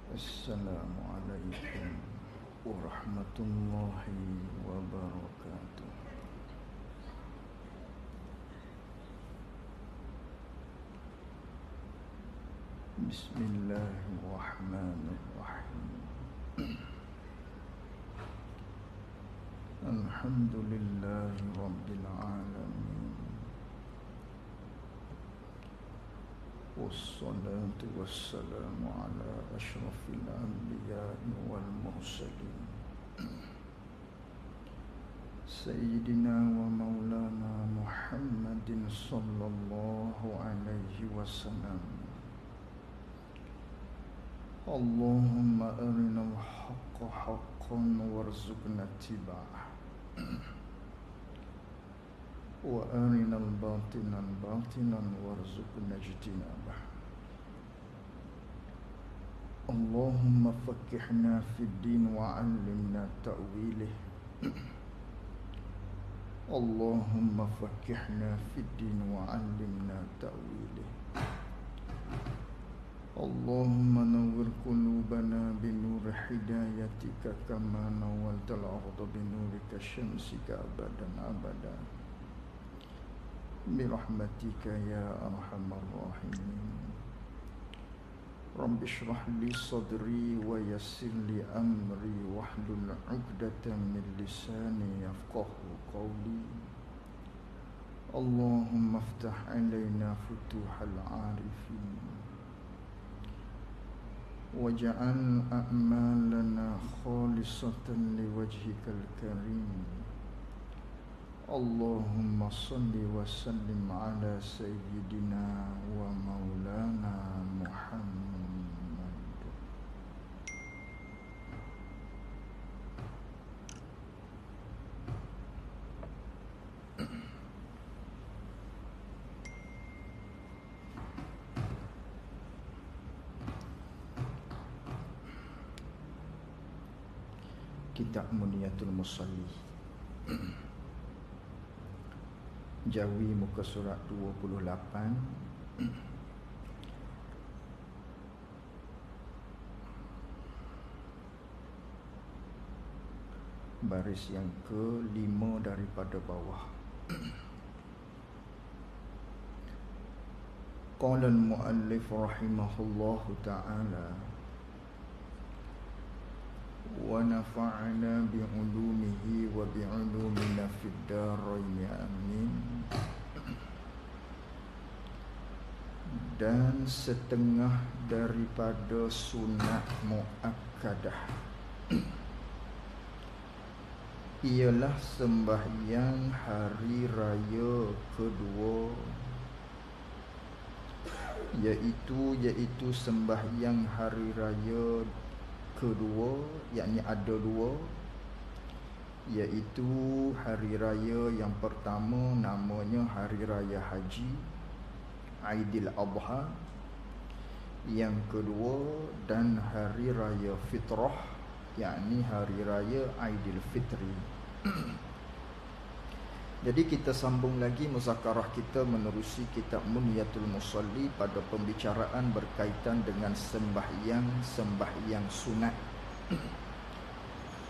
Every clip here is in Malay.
Assalamualaikum warahmatullahi wabarakatuh. Bismillahirrahmanirrahim. Alhamdulillahi rabbil alamin. Wassalatu wassalamu ala ashrafil anbiya'i wal mursalin Sayyidina wa maulana Muhammadin sallallahu alaihi wasallam. Allahumma arinal haqqa haqqan warzuqna ittiba'ah wa arinal batilan batilan warzuqna ijtinabah. Allahumma faqqihna fid din wa 'allimna ta'wilih. Allahumma faqqihna fid din wa 'allimna ta'wilih. Allahumma nawwir qulubana binuri hidayatika kama nawwaltal arda binurika syamsika abadan abadan. Birahmatika ya arhamar rahimin. Rabbi shrah li sadri wa yassir li amri wahlul 'uqdatam min lisani yafqahu qawli. Allahumma iftah 'alaina futuhal 'arifin waj'al a'malana khalisatan liwajhikal karim. Allahumma salli wa sallim ala sayyidina wa maulana Muhammad. Kitab Muniyatul Musalli, Jawi muka surat 28. Baris yang ke-5 daripada bawah. Qala al-muallif rahimahullahu ta'ala wa nafa'ana bi'ulumihi wa bi'ulumina fid darain amin. Dan setengah daripada sunat muakkadah ialah sembahyang hari raya kedua, iaitu sembahyang hari raya kedua, yakni ada dua, iaitu hari raya yang pertama namanya hari raya haji, Aidil Adha. Yang kedua dan hari raya fitrah, yakni hari raya Aidil Fitri. Jadi kita sambung lagi muzakarah kita menerusi kitab Muniyatul Musalli pada pembicaraan berkaitan dengan sembahyang sunat.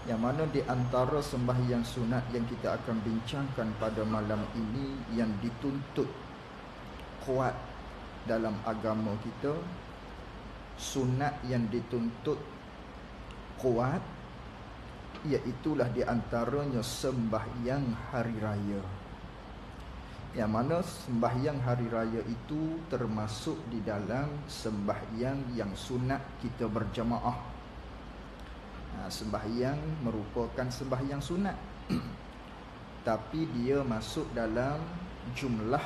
Yang mana di antara sembahyang sunat yang kita akan bincangkan pada malam ini yang dituntut kuat dalam agama kita, sunat yang dituntut kuat, iaitulah di antaranya sembahyang hari raya. Yang mana sembahyang hari raya itu termasuk di dalam sembahyang yang sunat kita berjamaah. Sembahyang merupakan sembahyang sunat tapi dia masuk dalam jumlah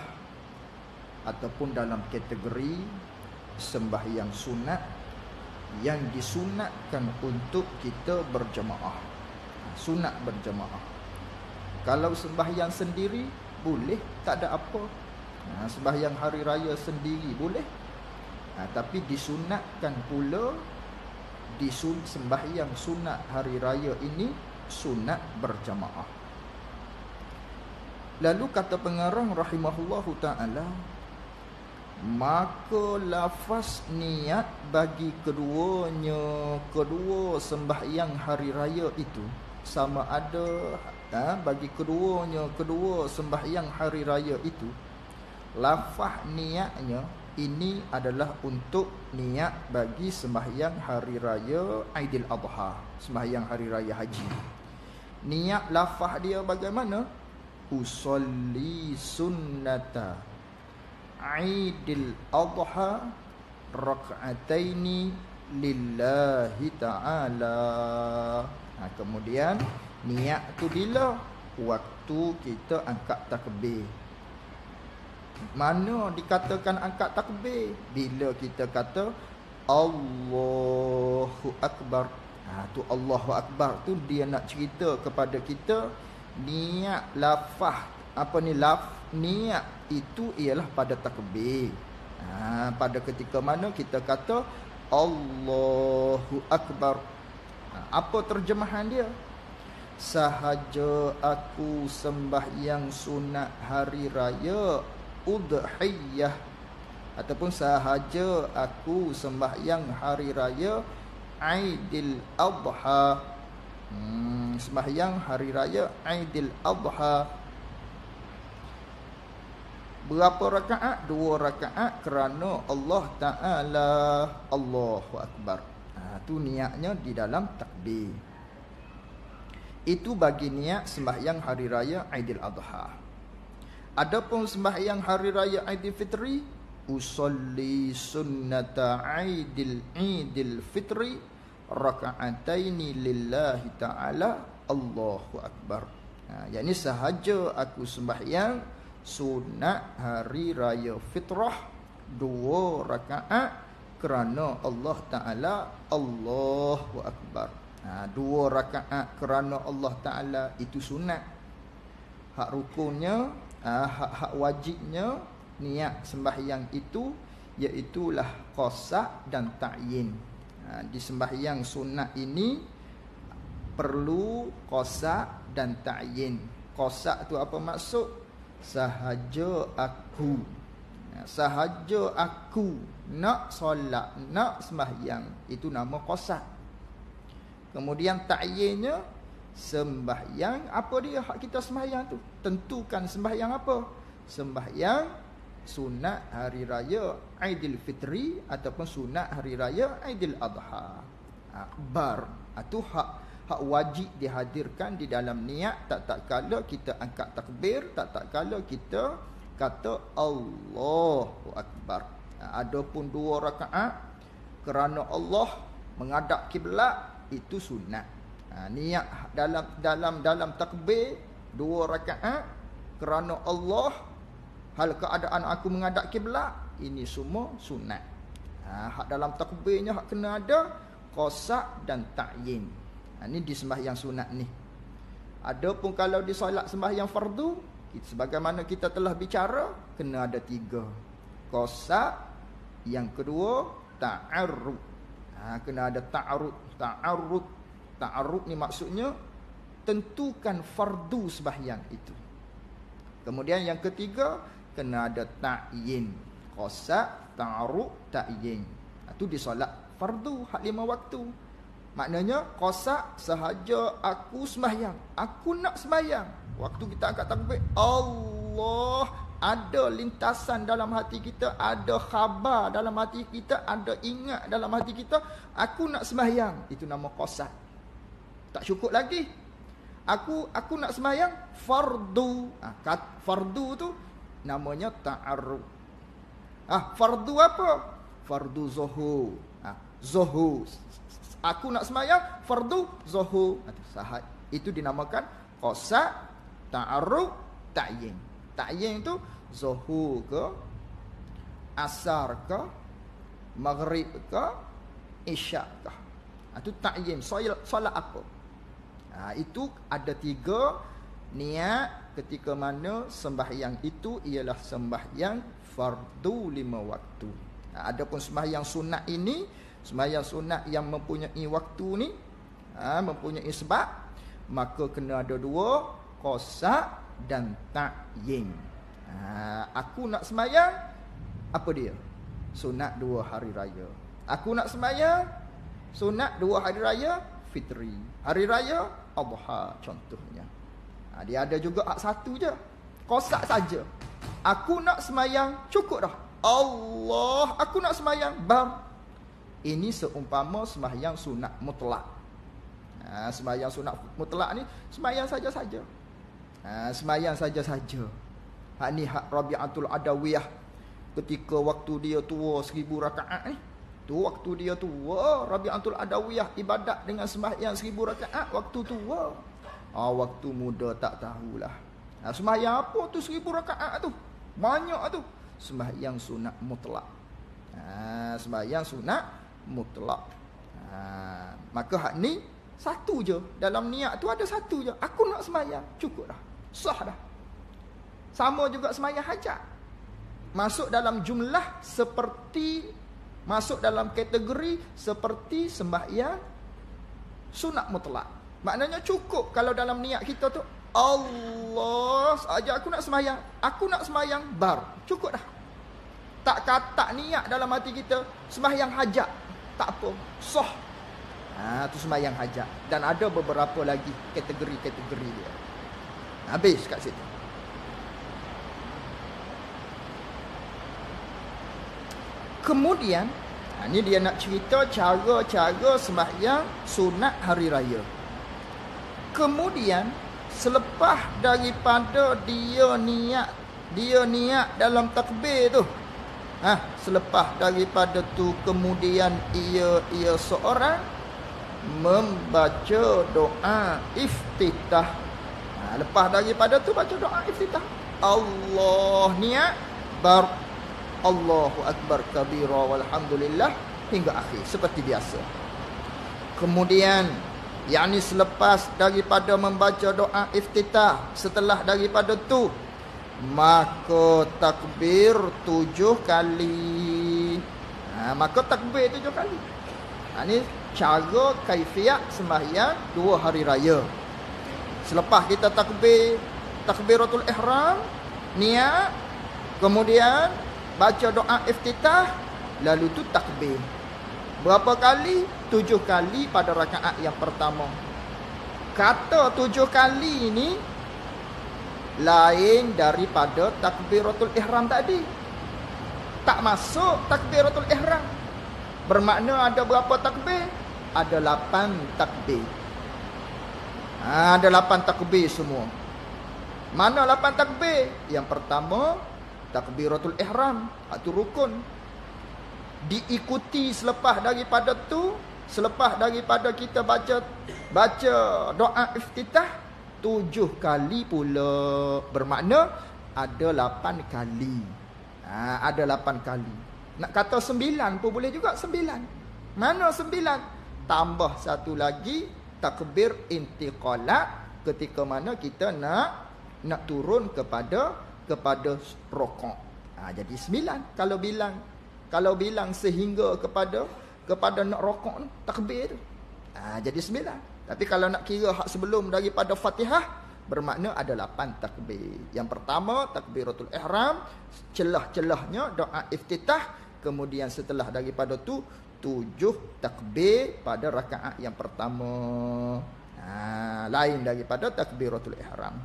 ataupun dalam kategori sembahyang sunat yang disunatkan untuk kita berjamaah. Sunat berjamaah. Kalau sembahyang sendiri boleh, tak ada apa. Sembahyang hari raya sendiri boleh. Tapi disunatkan pula sembahyang sunat hari raya ini sunat berjamaah. Lalu kata pengarang rahimahullahu ta'ala, maka lafaz niat bagi kedua sembahyang hari raya itu sama ada bagi kedua sembahyang hari raya itu, lafaz niatnya ini adalah untuk niat bagi sembahyang hari raya Aidil Adha, sembahyang hari raya haji. Niat lafaz dia bagaimana? Usolli sunnata Aidil Adha rak'ataini lillahi ta'ala. Kemudian niat tu bila? Waktu kita angkat takbir. Mana dikatakan angkat takbir? Bila kita kata Allahu Akbar. Tu Allahu Akbar tu dia nak cerita kepada kita niat lafaz niat itu ialah pada takbir. Pada ketika mana kita kata Allahu Akbar. Apa terjemahan dia? Sahaja aku sembahyang sunat hari raya Udhiyah, ataupun sahaja aku sembahyang hari raya Aidil Adha. Sembahyang hari raya Aidil Adha. Berapa rakaat? 2 rakaat kerana Allah Ta'ala. Allahu Akbar. Tu niatnya di dalam takbir. Itu bagi niat sembahyang hari raya Aidil Adha. Adapun sembahyang hari raya Aidil Fitri, usolli sunnata Aidil Fitri raka'ataini lillahi ta'ala Allahu Akbar. Yakni sahaja aku sembahyang sunat hari raya fitrah 2 rakaat kerana Allah Ta'ala Allahu Akbar. 2 rakaat kerana Allah Ta'ala itu sunat. Hak rukunnya, hak wajibnya niat sembahyang itu iaitulah qasa dan ta'yin. Di sembahyang sunat ini perlu qasa dan ta'yin. Qasa tu apa maksud? Sahaja aku nak solat, nak sembahyang, itu nama qasa. Kemudian ta'yinnya sembahyang apa dia hak kita sembahyang tu. Tentukan sembahyang apa? Sembahyang sunat hari raya Aidil Fitri ataupun sunat hari raya Aidil Adha. Itu hak wajib dihadirkan di dalam niat tak kala kita angkat takbir, tak kala kita kata Allahu Akbar. Adapun 2 rakaat kerana Allah menghadap kiblat itu sunat. Niat dalam takbir 2 rakaat kerana Allah, hal keadaan aku menghadap kiblat, ini semua sunat. Hak dalam takbirnya hak kena ada qasa dan ta'yin. Ini di sembahyang sunat ni. Adapun kalau di solat sembahyang fardu, sebagaimana kita telah bicara, kena ada 3. Qasa, yang kedua ta'arrud. Kena ada ta'arrud. Ta'arrud ni maksudnya tentukan fardu sembahyang itu. Kemudian yang ketiga kena ada ta'yin. Qasa, ta'arrud, ta'yin. Itu di solat fardu hak 5 waktu. Maknanya qasa sahaja aku sembahyang, aku nak sembahyang. Waktu kita angkat takbir, Allah, ada lintasan dalam hati kita, ada khabar dalam hati kita, ada ingat dalam hati kita, aku nak sembahyang. Itu nama qasa. Tak cukup lagi. Aku nak sembahyang fardu. Fardu tu namanya ta'arrud. Fardu apa? Fardu zuhur. Zuhur. Aku nak sembahyang fardu zuhur. Itu dinamakan qasa, ta'arrud, ta'yin. Ta'yin itu zuhur ke, asar ke, maghrib ke, isyak ke. Itu ta'yin. Solat apa? Itu ada 3 niat ketika mana sembahyang itu ialah sembahyang fardu 5 waktu. Adapun sembahyang sunat ini, sembahyang sunat yang mempunyai waktu ni, mempunyai sebab, maka kena ada 2, qasa dan ta'yin. Aku nak sembahyang Apa dia? Sunat 2 hari raya. Aku nak sembahyang sunat 2 hari raya fitri. Hari raya Adha contohnya. Dia ada juga hak satu je. Kosak saja. Aku nak sembahyang cukup dah. Allah, aku nak sembahyang bam. Ini seumpama sembahyang sunat mutlak. Sembahyang sunat mutlak ni sembahyang saja-saja. Sembahyang saja-saja. Hak ni hak Rabi'atul Adawiyah ketika waktu dia tua 1000 rakaat ni. Tu waktu dia tua, Rabi'atul Adawiyah ibadat dengan sembahyang 1000 rakaat waktu tua. Waktu muda tak tahulah. Sembahyang apa tu 1000 rakaat tu? Banyak tu. Sembahyang sunat mutlak. Sembahyang sunat mutlak. Maka hak ni satu je. Dalam niat tu ada satu je. Aku nak sembahyang, cukup dah. Sah dah. Sama juga sembahyang hajat. Masuk dalam jumlah seperti, masuk dalam kategori seperti sembahyang sunat mutlak. Maknanya cukup kalau dalam niat kita tu Allah saja aku nak sembahyang bar, cukup dah. Tak niat dalam hati kita sembahyang hajat, tak apa, sah. Tu sembahyang hajat. Dan ada beberapa lagi kategori-kategori dia. Habis kat situ. Kemudian ni dia nak cerita cara-cara sembahyang sunat hari raya. Kemudian selepas daripada dia niat dalam takbir tu, selepas daripada tu kemudian ia seorang membaca doa iftitah. Lepas daripada tu baca doa iftitah. Allah niat bar Allahu akbar kabira walhamdulillah hingga akhir seperti biasa. Kemudian yakni selepas daripada membaca doa iftitah, setelah daripada tu maka takbir 7 kali. Maka takbir 7 kali. Ini cara kaifiat sembahyang 2 hari raya. Selepas kita takbiratul ihram, niat, kemudian baca doa iftitah, lalu tu takbir. Berapa kali? 7 kali pada rakaat yang pertama. Kata 7 kali ini lain daripada takbiratul ihram tadi. Tak masuk takbiratul ihram. Bermakna ada berapa takbir? Ada 8 takbir. Ada 8 takbir semua. Mana 8 takbir? Yang pertama takbiratul ihram, itu rukun. Diikuti selepas daripada tu, selepas daripada kita baca doa iftitah 7 kali pula. Bermakna ada 8 kali. Ada 8 kali. Nak kata 9 pun boleh juga, 9. Mana 9? Tambah satu lagi takbir intiqalat ketika mana kita nak turun kepada rokok. Jadi 9 kalau bilang sehingga kepada nak rokok tu takbir tu. Jadi 9. Tapi kalau nak kira hak sebelum daripada Fatihah, bermakna ada 8 takbir. Yang pertama takbiratul ihram, celah-celahnya doa iftitah, kemudian setelah daripada tu 7 takbir pada rakaat yang pertama. Lain daripada takbiratul ihram.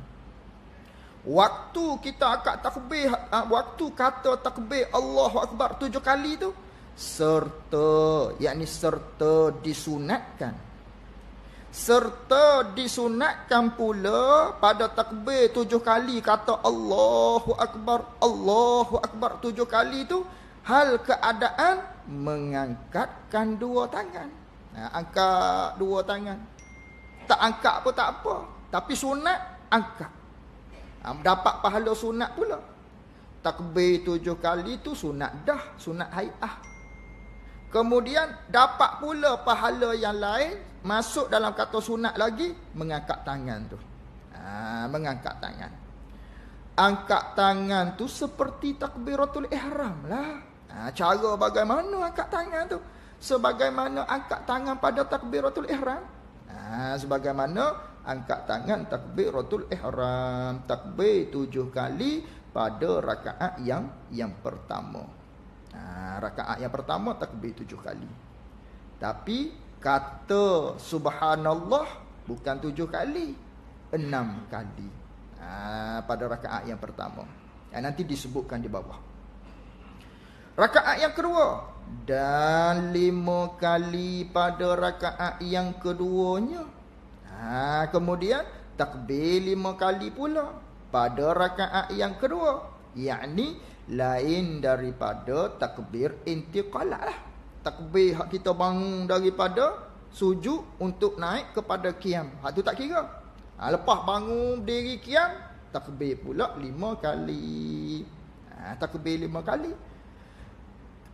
Waktu kita akad takbir, waktu kata takbir Allahu Akbar 7 kali tu, serta disunatkan. Serta disunatkan pula pada takbir 7 kali kata Allahu Akbar 7 kali tu, hal keadaan mengangkatkan 2 tangan. Angkat 2 tangan. Tak angkat pun tak apa, tapi sunat angkat. Dapat pahala sunat pula. Takbir 7 kali tu sunat dah, sunat hai'ah. Kemudian dapat pula pahala yang lain, masuk dalam kata sunat lagi, mengangkat tangan tu. Mengangkat tangan. Angkat tangan tu seperti takbiratul ihram lah. Cara bagaimana angkat tangan tu? Sebagaimana angkat tangan pada takbiratul ihram. Sebagaimana angkat tangan takbiratul ihram, takbir 7 kali pada rakaat yang pertama. Rakaat yang pertama takbir 7 kali. Tapi kata subhanallah bukan 7 kali, 6 kali. Pada rakaat yang pertama. Yang nanti disebutkan di bawah. Rakaat yang kedua dan 5 kali pada rakaat yang keduanya. Kemudian takbir 5 kali pula pada rakaat yang kedua. Yakni lain daripada takbir intiqalah lah. Takbir hak kita bangun daripada sujud untuk naik kepada qiyam. Hak tu tak kira. Lepas bangun berdiri qiyam, takbir pula 5 kali. Takbir 5 kali.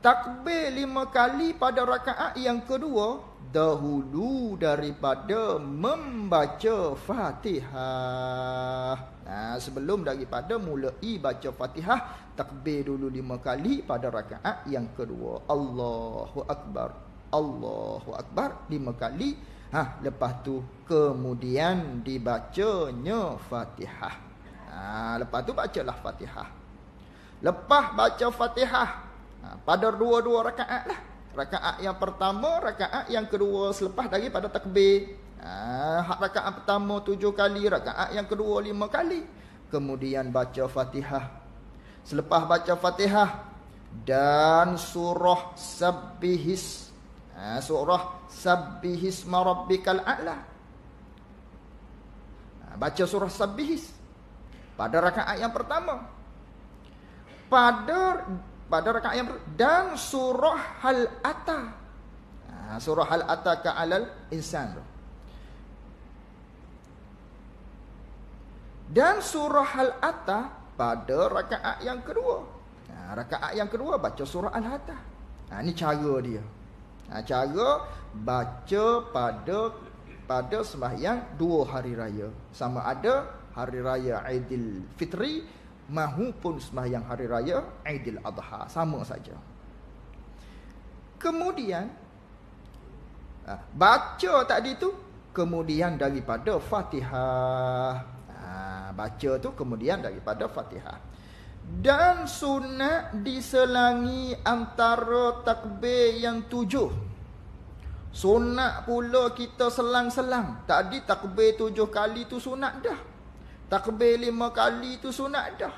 Takbir 5 kali pada rakaat yang kedua dahulu daripada membaca Fatihah. Sebelum daripada mulai baca Fatihah, takbir dulu 5 kali pada rakaat yang kedua. Allahu Akbar. Allahu Akbar 5 kali. Lepas tu kemudian dibacanya Fatihah. Lepas tu bacalah Fatihah. Lepas baca Fatihah, pada dua-dua rakaat lah. Rakaat yang pertama, rakaat yang kedua selepas daripada takbir. Rakaat pertama 7 kali, rakaat yang kedua 5 kali. Kemudian baca Fatihah. Selepas baca Fatihah dan surah Sabbihis. Surah Sabbihisma Rabbikal A'la. Baca surah Sabbihis pada rakaat yang pertama. Pada rakaat yang dan surah Hal Ata. Surah Hal Ataka 'alal insan. Dan surah Hal Ata pada rakaat yang kedua. Rakaat yang kedua baca surah Al-Hatta. Ini cara dia. Cara baca pada sembahyang 2 hari raya. Sama ada hari raya Aidil Fitri mahupun sembahyang hari raya Aidil Adha, sama saja. Kemudian baca tadi tu kemudian daripada Fatihah. Baca tu kemudian daripada Fatihah. Dan sunat diselangi antara takbir yang 7. Sunat pula kita selang-selang. Tadi takbir 7 kali tu sunat dah. Takbir 5 kali tu sunat dah.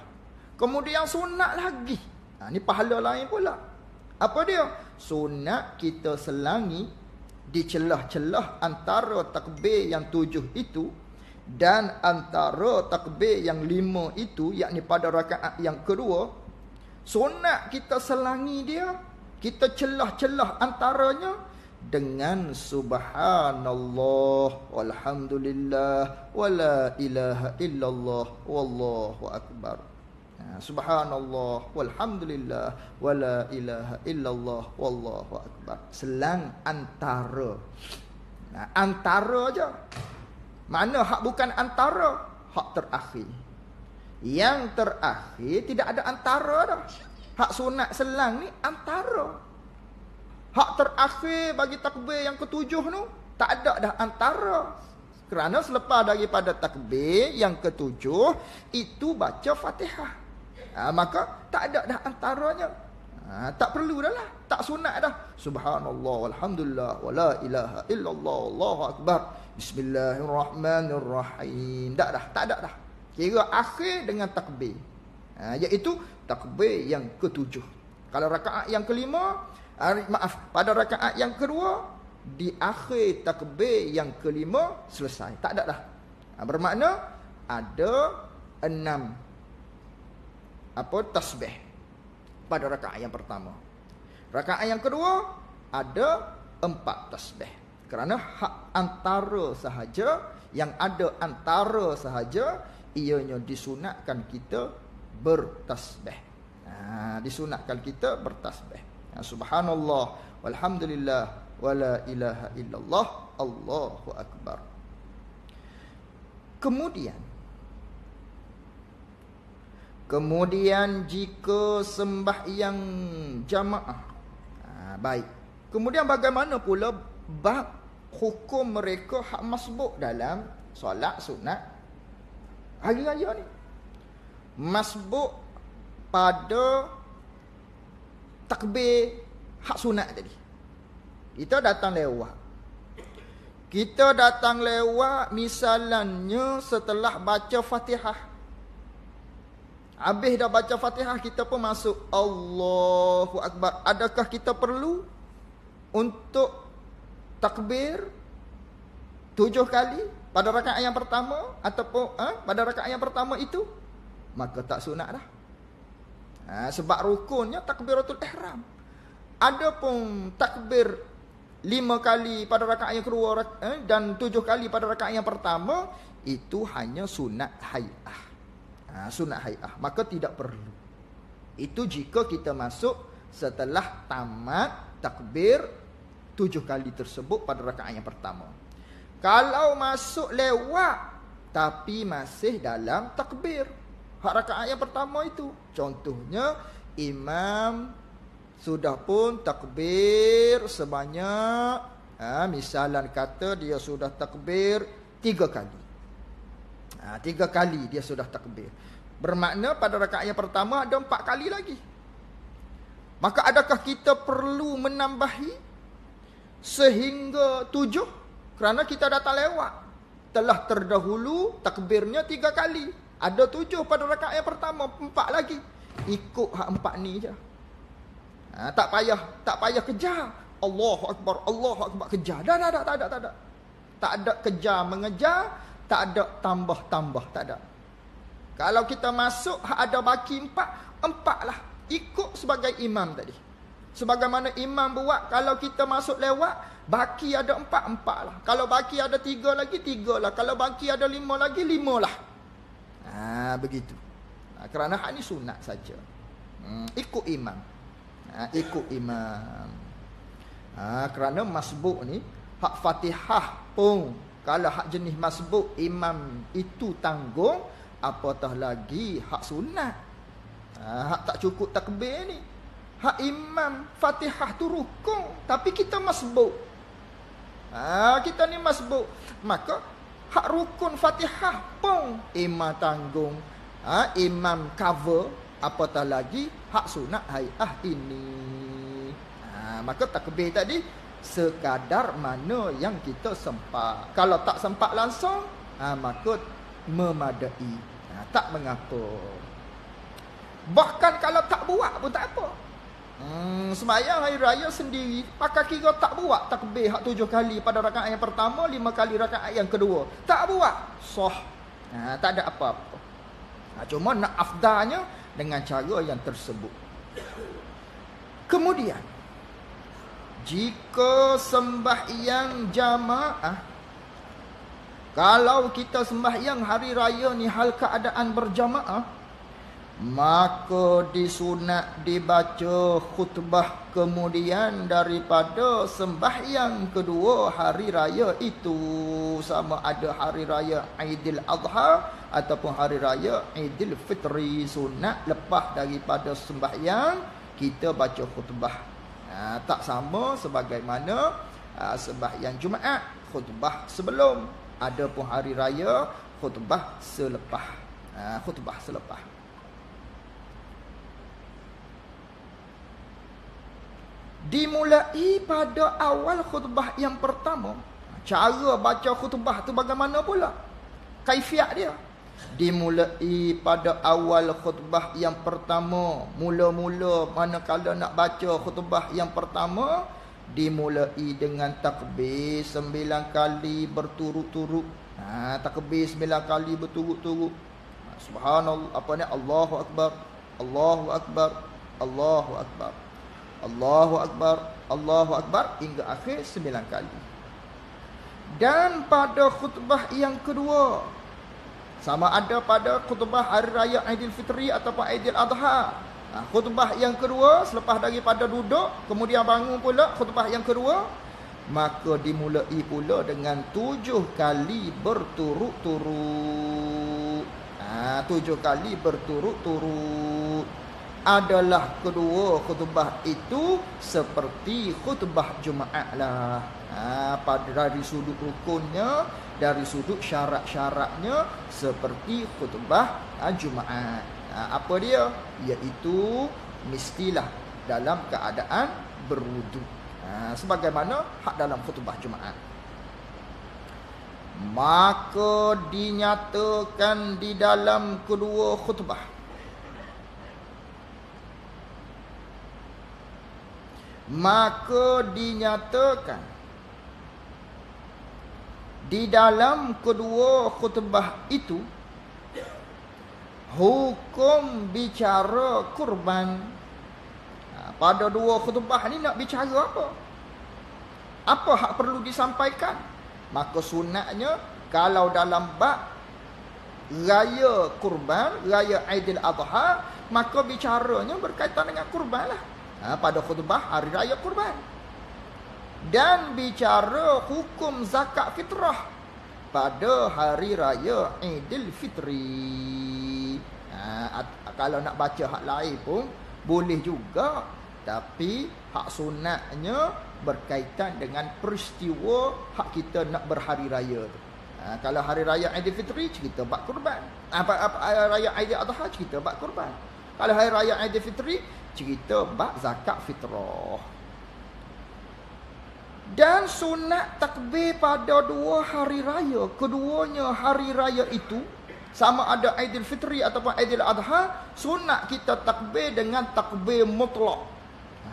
Kemudian sunat lagi. Ni pahala lain pula. Apa dia? Sunat kita selangi di celah-celah antara takbir yang 7 itu dan antara takbir yang 5 itu, yakni pada rakaat yang kedua. Sunat kita selangi dia, kita celah-celah antaranya dengan subhanallah walhamdulillah wala ilaha illallah wallahu akbar. Subhanallah walhamdulillah wala ilaha illallah wallahu akbar. Selang antara. Antara aja. Mana hak bukan antara? Hak terakhir. Yang terakhir tidak ada antara dah. Hak sunat selang ni antara. Hak terakhir bagi takbir yang ketujuh tu tak ada dah antara. Kerana selepas daripada takbir yang ketujuh itu baca Fatihah. Maka tak ada dah antaranya. Tak perlu dah lah. Tak sunat dah. Subhanallah walhamdulillah wala ilaha illallah wallahu akbar. Bismillahirrahmanirrahim. Tak ada dah. Kira akhir dengan takbir. Iaitu takbir yang ketujuh. Kalau rakaat yang kelima, pada rakaat yang kedua, di akhir takbir yang kelima selesai. Tak ada dah. Bermakna ada 6 tasbih pada rakaat yang pertama. Rakaat yang kedua ada 4 tasbih. Kerana hak antara sahaja, yang ada antara sahaja, ianya disunatkan kita bertasbih. Disunatkan kita bertasbih. Subhanallah walhamdulillah wala ilaha illallah Allahu akbar. Kemudian jika sembahyang jamaah, baik. Kemudian bagaimana pula bab hukum mereka hak masbuk dalam solat sunat hari raya ni? Masbuk pada takbir hak sunat tadi. Kita datang lewat misalnya setelah baca Fatihah. Habis dah baca Fatihah, kita pun masuk Allahu Akbar. Adakah kita perlu untuk takbir 7 kali pada rakaat yang pertama ataupun pada rakaat yang pertama itu? Maka tak sunat dah. Sebab rukunnya takbiratul ihram. Adapun takbir 5 kali pada rakaat yang kedua dan 7 kali pada rakaat yang pertama, itu hanya sunat hai'ah. Sunat hai'ah, maka tidak perlu. Itu jika kita masuk setelah tamat takbir 7 kali tersebut pada rakaat yang pertama. Kalau masuk lewat tapi masih dalam takbir hak rakaat yang pertama itu, contohnya imam sudah pun takbir sebanyak misalan kata dia sudah takbir 3 kali. 3 kali dia sudah takbir. Bermakna pada rakaat yang pertama ada 4 kali lagi. Maka adakah kita perlu menambahi sehingga 7? Kerana kita datang lewat. Telah terdahulu takbirnya 3 kali. Ada 7 pada rakaat yang pertama, 4 lagi. Ikut hak 4 ni je. Tak payah kejar. Allahu Akbar, Allahu Akbar, kejar. Tak ada. Tak ada kejar mengejar, tak ada tambah-tambah, tak ada. Kalau kita masuk ada baki 4 lah. Ikut sebagai imam tadi. Sebagaimana imam buat, kalau kita masuk lewat, baki ada 4 lah. Kalau baki ada 3 lagi, 3 lah. Kalau baki ada 5 lagi, 5 lah. Begitu. Kerana hak ni sunat saja. Ikut imam. Ikut imam. Kerana masbuk ni, hak Fatihah pun, kalau hak jenis masbuk, imam itu tanggung, apatah lagi hak sunat. Hak tak cukup takbir ni. Hak imam Fatihah tu rukun, tapi kita masbuk. Kita ni masbuk. Maka hak rukun Fatihah pun imam tanggung. Imam cover, apatah lagi hak sunat hai'ah ini. Maka takbir tadi sekadar mana yang kita sempat. Kalau tak sempat langsung, maka memadai. Tak mengapa. Bahkan kalau tak buat pun tak apa. Sembahyang hari raya sendiri, pakai kira tak buat takbir hak 7 kali pada rakaat yang pertama, 5 kali rakaat yang kedua, tak buat, sah. Tak ada apa-apa. Cuma nak afdalnya dengan cara yang tersebut. Kemudian, jika sembahyang jamaah, kalau kita sembahyang hari raya ni hal keadaan berjamaah, maka disunat dibaca khutbah kemudian daripada sembahyang kedua hari raya itu, sama ada hari raya Aidil Adha ataupun hari raya Aidil Fitri. Sunat lepas daripada sembahyang kita baca khutbah. Tak sama sebagaimana sembahyang Jumaat, khutbah sebelum, adapun hari raya khutbah selepas. Khutbah selepas. Dimulai pada awal khutbah yang pertama. Cara baca khutbah tu bagaimana pula? Kaifiat dia. Dimulai pada awal khutbah yang pertama. Mula-mula manakala nak baca khutbah yang pertama, dimulai dengan takbir 9 kali berturut-turut. Takbir 9 kali berturut-turut. Subhanallah, Allahu Akbar, Allahu Akbar, Allahu Akbar, Allahu Akbar, Allahu Akbar, hingga akhir 9 kali. Dan pada khutbah yang kedua, sama ada pada khutbah hari raya Aidil Fitri ataupun Aidil Adha, khutbah yang kedua selepas daripada duduk, kemudian bangun pula khutbah yang kedua, maka dimulai pula dengan 7 kali berturut-turut. 7 kali berturut-turut adalah kedua khutbah itu seperti khutbah Jumaat lah. Pada dari sudut rukunnya, dari sudut syarat-syaratnya seperti khutbah Jumaat. Apa dia? Iaitu mestilah dalam keadaan berwudu. Sebagaimana hak dalam khutbah Jumaat. Maka dinyatakan di dalam kedua khutbah, maka dinyatakan di dalam kedua khutbah itu hukum bicara kurban. Pada dua khutbah ni nak bicara apa? Apa hak perlu disampaikan? Maka sunatnya kalau dalam bab raya kurban, raya Aidil Adha, maka bicaranya berkaitan dengan kurban lah. Pada khutbah hari raya kurban. Dan bicara hukum zakat fitrah pada hari raya Aidil Fitri. Kalau nak baca hak lain pun boleh juga, tapi hak sunatnya berkaitan dengan peristiwa hak kita nak berhari raya tu. Kalau hari raya Aidil Fitri cerita bab kurban. Hari raya Aidil Adha cerita bab kurban. Kalau hari raya Aidil Fitri cerita bab zakat fitrah. Dan sunat takbir pada dua hari raya, keduanya hari raya itu sama ada Aidil Fitri ataupun Aidil Adha, sunat kita takbir dengan takbir mutlak.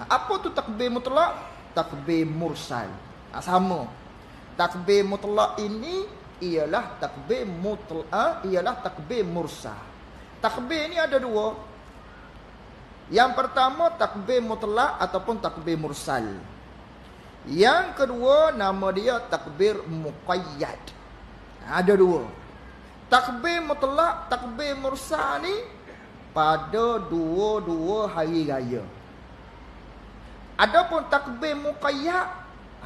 Apa tu takbir mutlak? Takbir mursal. Sama. Takbir mutlak ini ialah takbir mutlak, ialah takbir mursal. Takbir ni ada dua. Yang pertama takbir mutlak ataupun takbir mursal. Yang kedua nama dia takbir muqayyad. Ada dua. Takbir mutlak, takbir mursal ni pada dua-dua hari raya. Adapun takbir muqayyad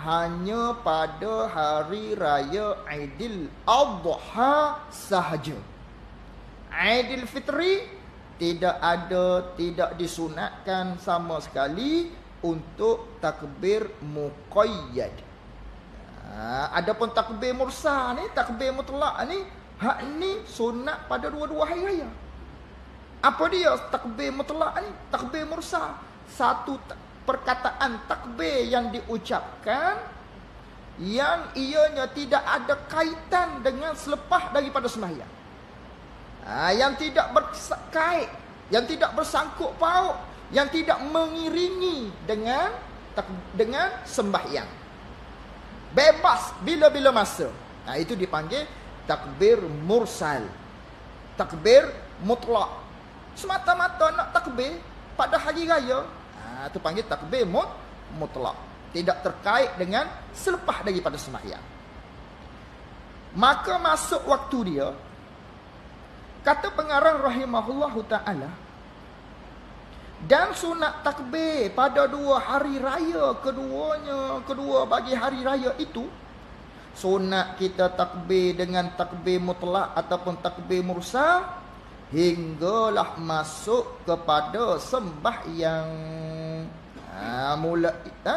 hanya pada hari raya Aidil Adha sahaja. Aidil Fitri tidak disunatkan sama sekali untuk takbir muqayyad. Adapun takbir mursal ni, takbir mutlak ni, hak ni sunat pada dua-dua hari raya. Apa dia takbir mutlak ni? Takbir mursal, satu perkataan takbir yang diucapkan yang ianya tidak ada kaitan dengan selepas daripada sembahyang. Yang tidak berkait, yang tidak bersangkut paut, yang tidak mengiringi dengan sembahyang. Bebas bila-bila masa. Itu dipanggil takbir mursal. Takbir mutlak. Semata-mata nak takbir pada hari raya, itu panggil takbir mutlak. Tidak terkait dengan selepas daripada sembahyang. Maka masuk waktu dia, kata pengarang rahimahullahu ta'ala, dan sunat takbir pada dua hari raya, kedua bagi hari raya itu, sunat kita takbir dengan takbir mutlak ataupun takbir mursal hinggalah masuk kepada sembahyang.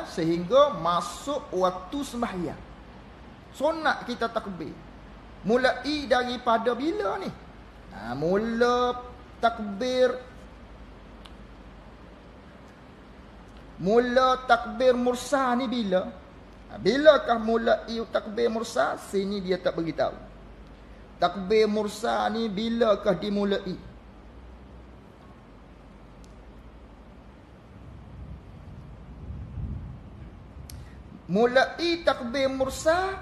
Sehingga masuk waktu sembahyang. Sunat kita takbir mulai daripada bila ni? Mula takbir mursal ni bila? Bilakah mulai takbir mursal? Sini dia tak beritahu. Takbir mursal ni bilakah dimulai? Mulai takbir mursal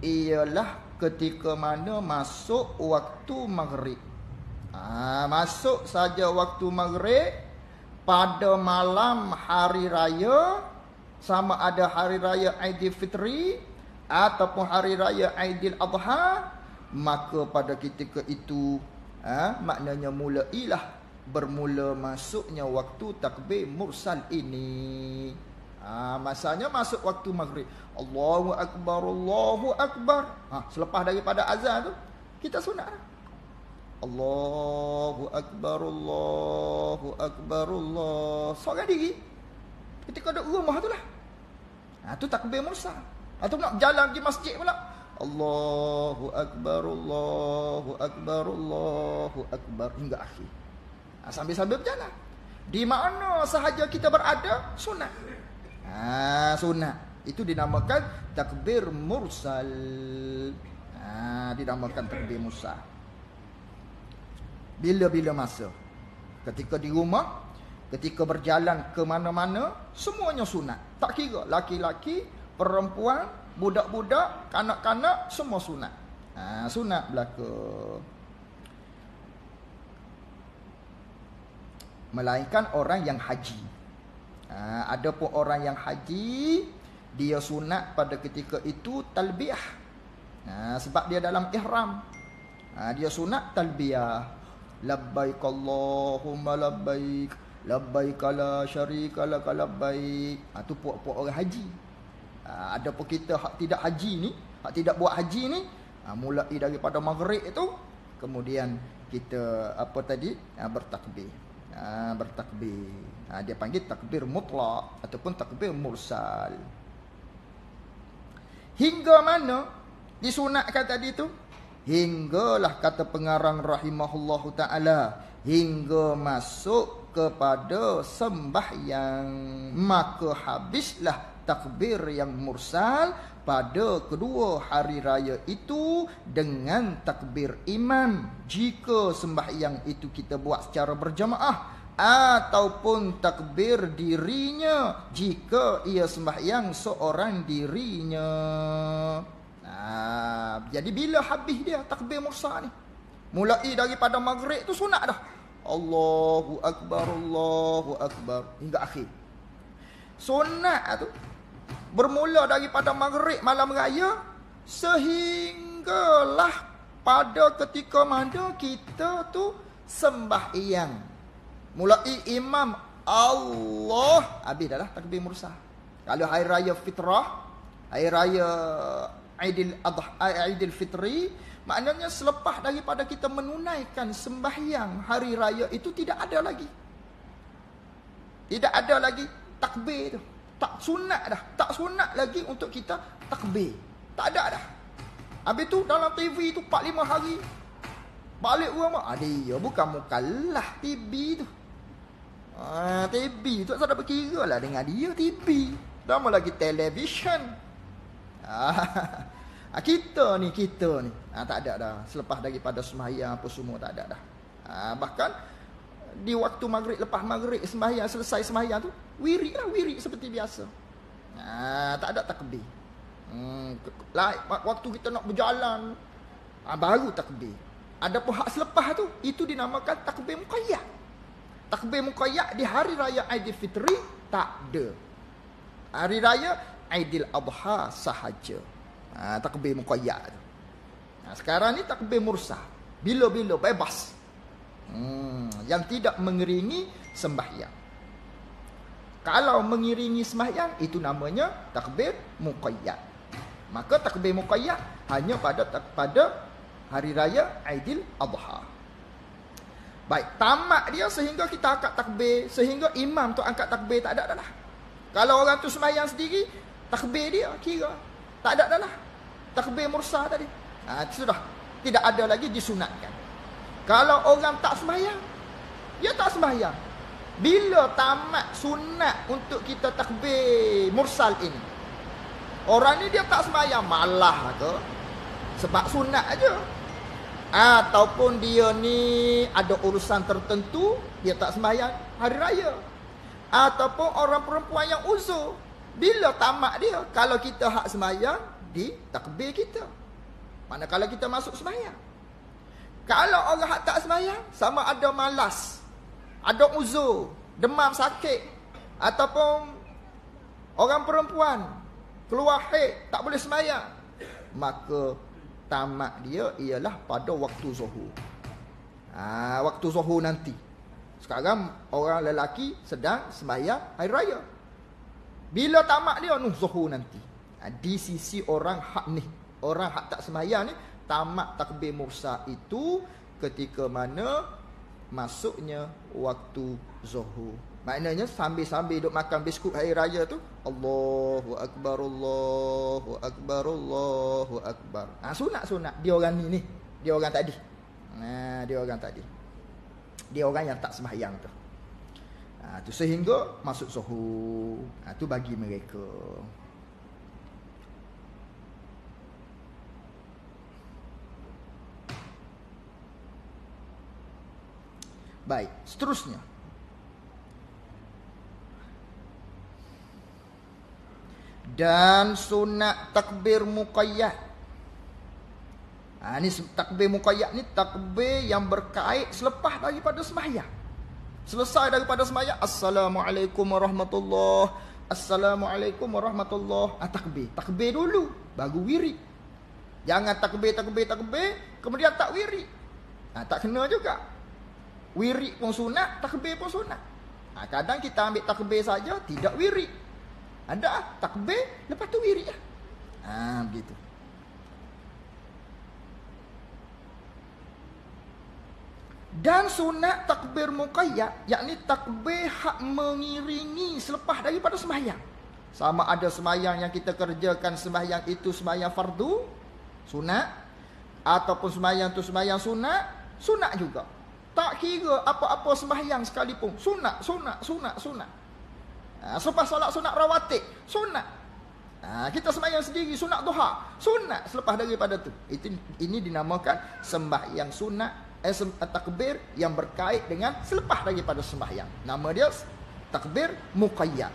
ialah ketika mana masuk waktu maghrib. Masuk saja waktu maghrib pada malam hari raya, sama ada hari raya Aidil Fitri ataupun hari raya Aidil Adha, maka pada ketika itu maknanya bermula masuknya waktu takbir mursal ini. Masanya masuk waktu maghrib. Allahu Akbar, Allahu Akbar. Selepas daripada azan tu kita sunat. Allahu Akbar, Allahu Akbar, Allah. Seorang diri ketika duduk rumah tu lah. Tu takbir mursal. Atau nak jalan pergi masjid pula, Allahu Akbar, Allahu Akbar, Allahu Akbar hingga akhir. Sambil-sambil berjalan. Di mana sahaja kita berada, sunat. Sunat. Itu dinamakan takbir mursal. Dinamakan takbir mursal. Bila-bila masa. Ketika di rumah, ketika berjalan ke mana-mana, semuanya sunat. Tak kira laki-laki, perempuan, budak-budak, kanak-kanak, semua sunat. Sunat belaka. Melainkan orang yang haji. Ada pun orang yang haji, dia sunat pada ketika itu talbiyah. Sebab dia dalam ihram. Dia sunat talbiyah. Labbaik Allahumma labbaik. Labbaik la syarika lak labbaik. Itu puak-puak orang haji. Ada pun kita hak tidak haji ni, hak tidak buat haji ni, mulai daripada maghrib itu, kemudian kita bertakbir. Bertakbir. Dia panggil takbir mutlak ataupun takbir mursal. Hingga mana disunatkan tadi tu? Hinggalah kata pengarang rahimahullahu ta'ala, hingga masuk kepada sembahyang, maka habislah takbir yang mursal pada kedua hari raya itu dengan takbir imam jika sembahyang itu kita buat secara berjamaah, ataupun takbir dirinya jika ia sembahyang seorang dirinya. Jadi bila habis dia takbir mursal ni, mulai daripada maghrib tu sunat dah, Allahu Akbar hingga akhir. Sunat tu bermula daripada maghrib malam raya sehinggalah pada ketika mana kita tu sembahyang. Mulai imam Allah, habis dah lah takbir mursal. Kalau hari raya fitrah, hari raya Aidil Fitri, maknanya selepas daripada kita menunaikan sembahyang hari raya itu tidak ada lagi. Tidak ada lagi takbir tu. Tak sunat dah. Tak sunat lagi untuk kita takbir. Tak ada dah. Habis tu dalam TV tu 4-5 hari. Balik rumah, dia bukan mukallaf TV tu. TV tu tak ada berkira lah dengan dia TV. Lama lagi televisyen. Kita ni tak ada dah. Selepas daripada sembahyang apa semua tak ada dah. Bahkan di waktu maghrib, lepas maghrib sembahyang, selesai sembahyang tu wirid seperti biasa. Tak ada takbir. Waktu kita nak berjalan, baru takbir. Ada pun hak selepas tu, itu dinamakan takbir muqayyad. Takbir muqayyad di hari raya Aidilfitri tak ada. Hari raya Aidil Adha sahaja. Takbir muqayyad. Sekarang ni takbir mursal. Bila-bila bebas. Yang tidak mengiringi sembahyang. Kalau mengiringi sembahyang, itu namanya takbir muqayyad. Maka takbir muqayyad hanya pada hari raya Aidil Adha. Baik, tamat dia sehingga kita angkat takbir, sehingga imam tu angkat takbir, tak ada dah lah. Kalau orang tu sembahyang sendiri, takbir dia kira tak ada dah lah. Takbir mursal tadi. Sudah tidak ada lagi disunatkan. Kalau orang tak sembahyang, dia tak sembahyang. Bila tamat sunat untuk kita takbir mursal ini, orang ni dia tak sembahyang, malah ke sebab sunat aja, ataupun dia ni ada urusan tertentu, dia tak sembahyang hari raya, ataupun orang perempuan yang uzur, bila tamat dia, kalau kita hak sembahyang, di takbir kita. Manakala kita masuk sembahyang. Kalau orang hak tak sembahyang, sama ada malas, ada uzur, demam sakit, ataupun orang perempuan keluar haid, tak boleh sembahyang, maka tamat dia ialah pada waktu zuhur. Waktu zuhur nanti. Sekarang orang lelaki sedang sembahyang hari raya. Bila tamat dia zuhur nanti. Di sisi orang hak ni, orang hak tak sembahyang ni, tamat takbir mursal itu ketika mana masuknya waktu zuhur. Maknanya sambil-sambil duk makan biskut hari raya tu, Allahu Akbar, Allahu Akbar, Allahu Akbar. Sunat-sunat dia orang ni. Dia orang tadi. Dia orang tadi. Dia orang yang tak sembahyang tu. Tu sehingga masuk zuhur. Tu bagi mereka. Baik, seterusnya. Dan sunat takbir muqayyad. Ini takbir muqayyad ni takbir yang berkait selepas daripada sembahyang. Selesai daripada sembahyang, Assalamualaikum warahmatullahi, Assalamualaikum warahmatullahi. Takbir dulu, baru wirid. Jangan takbir, kemudian tak wirid. Tak kena juga. Wirid pun sunat, takbir pun sunat. Kadang kita ambil takbir saja, tidak wirid. Ada takbir, lepas tu wirid lah. Begitu. Dan sunat takbir muqayyad, yakni takbir hak mengiringi selepas daripada sembahyang. Sama ada sembahyang yang kita kerjakan, sembahyang itu sembahyang fardu, sunat, ataupun sembahyang itu sembahyang sunat juga. Tak kira apa-apa sembahyang sekalipun, sunat. Selepas solat sunat rawatib, sunat. Kita sembahyang sendiri, sunat duha, sunat selepas daripada tu. Ini dinamakan sembahyang sunat, takbir yang berkait dengan selepas daripada sembahyang. Nama dia takbir muqayyad.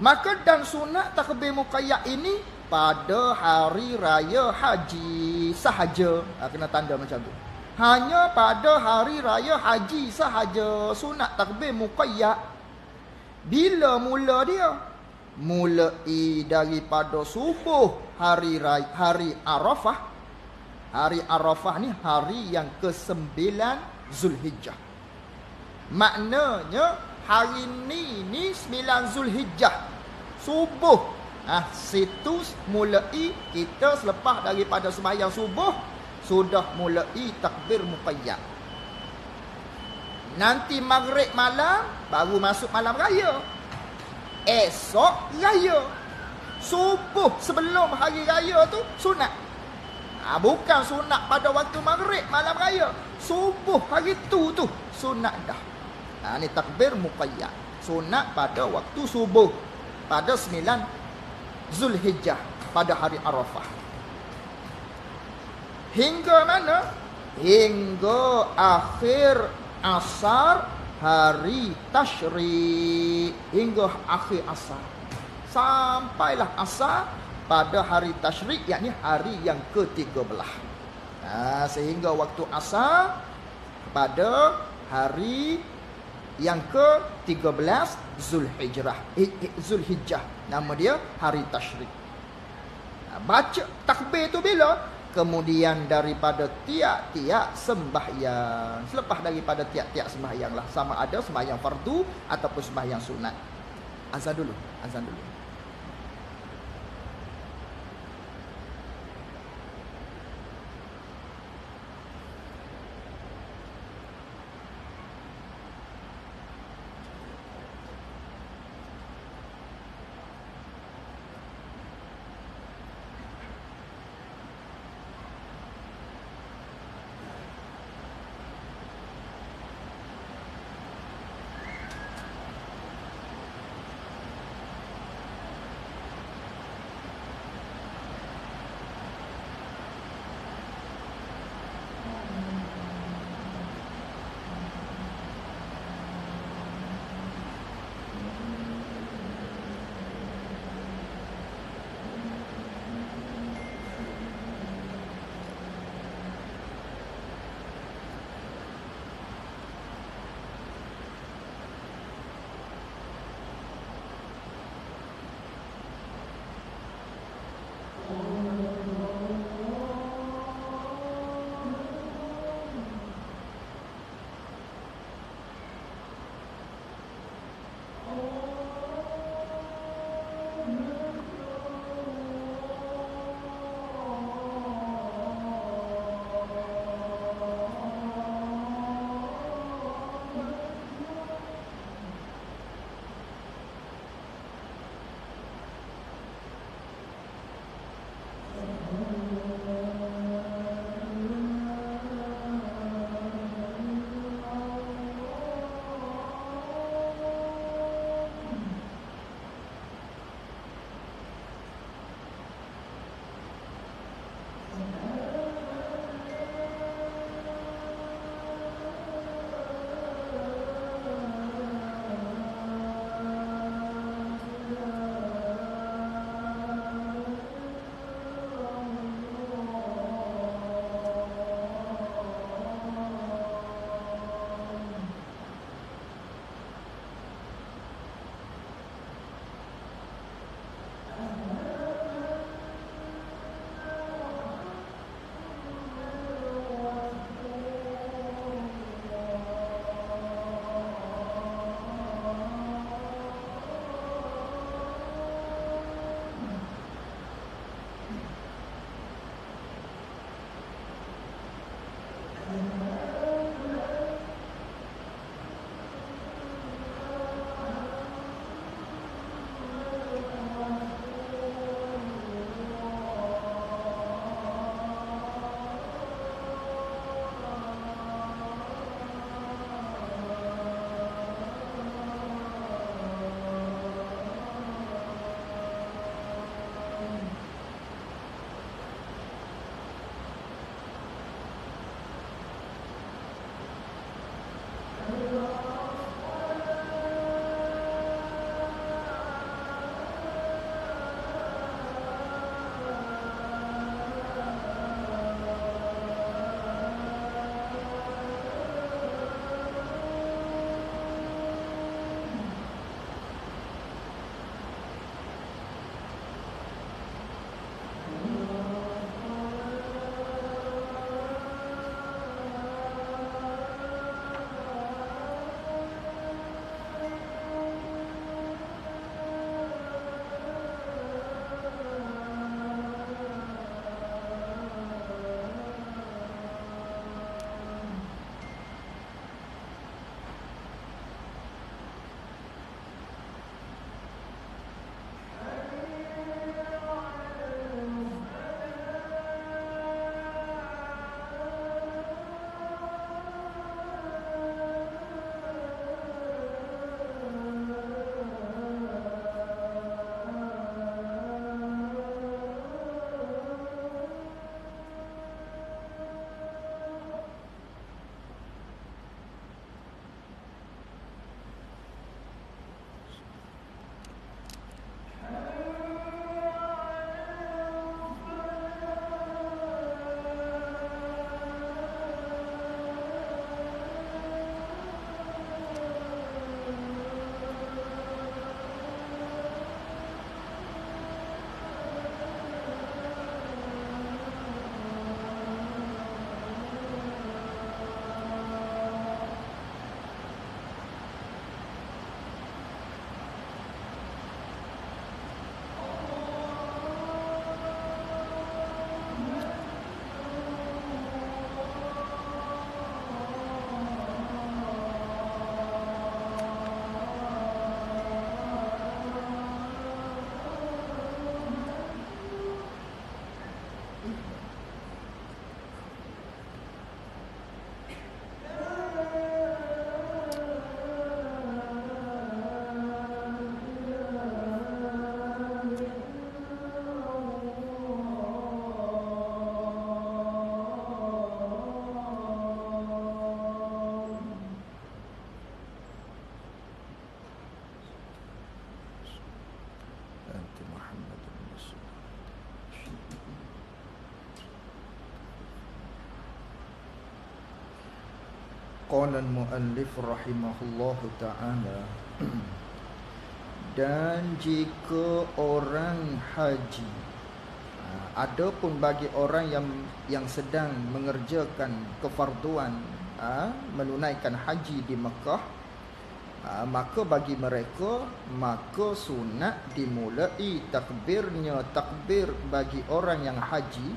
Maka dan sunat takbir muqayyad ini pada hari raya haji sahaja. Kena tanda macam tu. Hanya pada hari raya haji sahaja sunat takbir muqayyad. Bila mula dia? Mulai daripada subuh hari Arafah. Hari Arafah ni hari yang ke-9 Zulhijjah. Maknanya hari ni 9 Zulhijjah. Subuh. Situ mulai kita selepas daripada sembahyang subuh sudah mulai takbir muqayyad. Nanti maghrib malam baru masuk malam raya. Esok raya. Subuh sebelum hari raya tu sunat. Bukan sunat pada waktu maghrib malam raya. Subuh hari tu sunat dah. Ni takbir muqayyad. Sunat pada waktu subuh pada 9 Zulhijjah pada hari Arafah. Hingga mana? Hingga akhir asar hari Tasyrik. Hingga akhir asar. Sampailah asar pada hari Tasyrik, yakni hari yang ke-13. Sehingga waktu asar pada hari yang ke-13 Zulhijjah. Nama dia hari Tasyrik. Baca takbir tu bila? Kemudian daripada tiap-tiap sembahyang. Selepas daripada tiap-tiap sembahyang lah. Sama ada sembahyang fardu ataupun sembahyang sunat. Azan dulu. Qala al-muallif rahimahullahu ta'ala dan jika orang haji, adapun bagi orang yang sedang mengerjakan kefarduan, menunaikan haji di Mekah, maka bagi mereka, maka sunat dimulai takbirnya. Takbir bagi orang yang haji,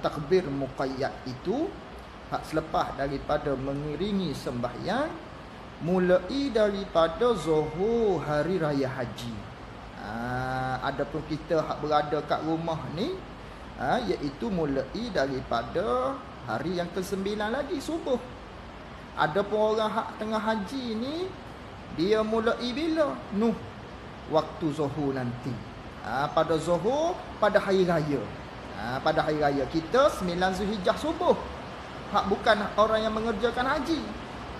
takbir muqayyad itu selepas daripada mengiringi sembahyang, mulai daripada zuhur hari raya haji. Adapun kita hak berada kat rumah ni, iaitu mulai daripada hari yang ke-9 lagi, subuh. Adapun orang hak tengah haji ni, dia mulai bila? Waktu zuhur nanti. Pada zuhur pada hari raya. Pada hari raya kita 9 Zulhijjah subuh. Hak bukan orang yang mengerjakan haji.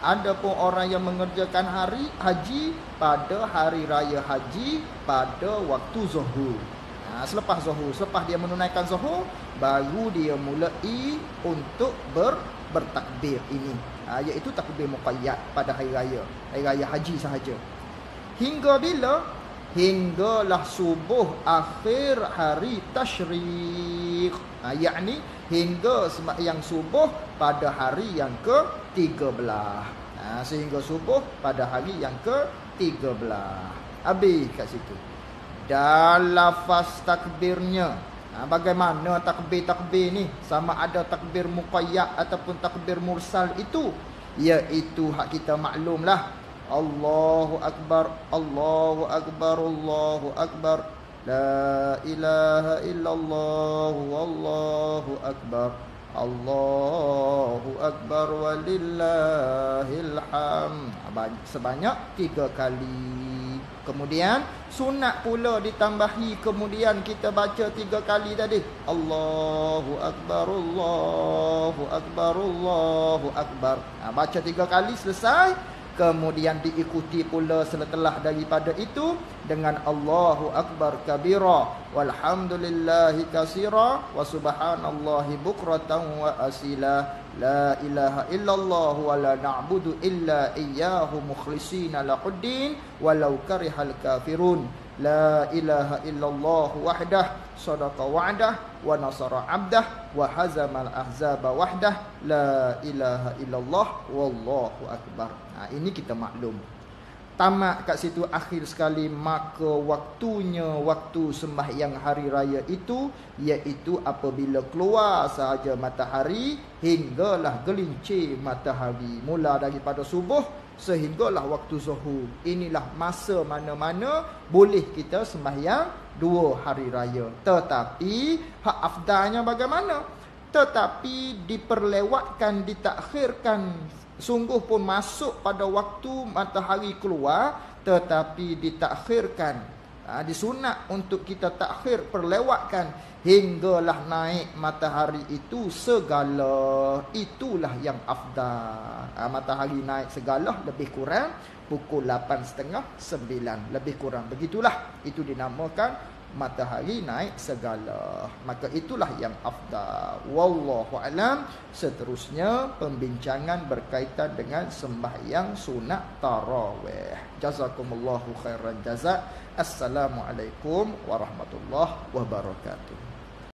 Adapun orang yang mengerjakan hari haji pada hari raya haji pada waktu zuhur. Selepas zuhur, selepas dia menunaikan zuhur, baru dia mulai untuk bertakbir ini, iaitu takbir muqayyad pada hari raya haji sahaja. Hingga bila? Hinggalah subuh akhir hari tasyrik, yakni hingga sembahyang subuh pada hari yang ke-13. Sehingga subuh pada hari yang ke-13. Habis kat situ. Dan lafaz takbirnya, bagaimana takbir-takbir ni? Sama ada takbir muqayyad ataupun takbir mursal itu, iaitu hak kita maklumlah. Allahu Akbar, Allahu Akbar, Allahu Akbar, la ilaha illallah, wallahu akbar, Allahu Akbar walillahil hamd. Sebanyak 3 kali. Kemudian sunat pula ditambahi, kemudian kita baca 3 kali tadi. Allahu Akbar, Allahu Akbar, Allahu Akbar. Baca 3 kali selesai. Kemudian diikuti pula setelah daripada itu dengan Allahu Akbar kabira, walhamdulillahi katsira, wa subhanallahi bukratan wa asila, la ilaha illallah wa la na'budu illa iyyahu mukhlishina lahuddin walau karihal kafirun, la ilaha illallah wahdah sadaqa wa'dah wa nasara 'abdah wa hazamal ahzaba wahdah, la ilaha illallah wallahu akbar. Ini kita maklum. Tamat kat situ akhir sekali, maka waktunya waktu sembahyang hari raya itu, iaitu apabila keluar sahaja matahari hinggalah gelincir matahari, mula daripada subuh sehinggalah waktu zuhur. Inilah masa mana-mana boleh kita sembahyang 2 hari raya. Tetapi hak afdalnya bagaimana? Tetapi diperlewatkan, ditakhirkan. Sungguh pun masuk pada waktu matahari keluar, tetapi ditakhirkan. Disunat untuk kita takhir, perlewatkan hinggalah naik matahari itu segala. Itulah yang afdal. Matahari naik segala lebih kurang pukul 8.30, 9, lebih kurang begitulah. Itu dinamakan matahari naik segala. Maka itulah yang afdal. Wallahu alam. Seterusnya pembincangan berkaitan dengan sembahyang sunat tarawih. Jazakumullahu khairan jazak. Assalamualaikum warahmatullahi wabarakatuh.